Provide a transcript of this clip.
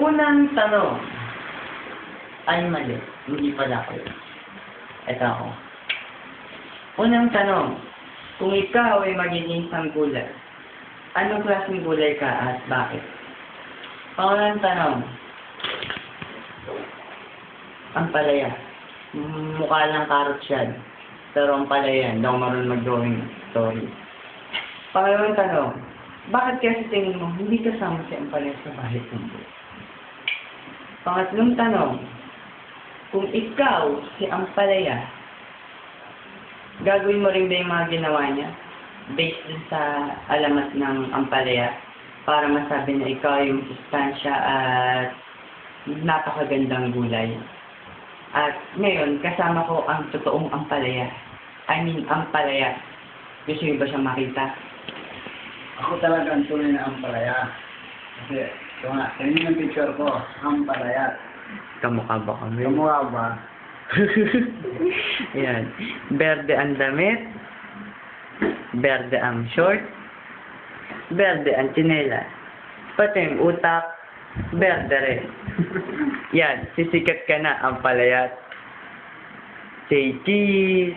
Unang tanong. Ay, mali. Hindi pala ako yun. Ito ako. Unang tanong. Kung ikaw ay magiging isang gulay, anong klaseng gulay ka at bakit? Pangalang tanong. Ang palaya. Mukha lang carrot yan. Pero ang palaya, hindi ako marunong mag-drawing story. Pangalawang tanong. Bakit kaya sa tingin mo, hindi kasama si Ampalaya sa bahay kubo? Pangatlong tanong. Kung ikaw, si Ampalaya, gagawin mo rin ba yung mga ginawa niya? Based din sa alamat ng Ampalaya, para masabi na ikaw yung sustansya at napakagandang gulay. At ngayon, kasama ko ang totoong Ampalaya. I mean, Ampalaya. Gusto niyo ba siyang makita? Ako talaga ang tunay na Ampalaya. Kasi, ito nga, tingnan yung picture ko, Ampalaya. Kamukha ba kami? Kamukha ba? Yan. Berde ang damit. Berde ang short. Berde ang tsinela. Pati yung utak. Berde rin. Yan. Sisikat ka na, Ampalaya. Say cheese.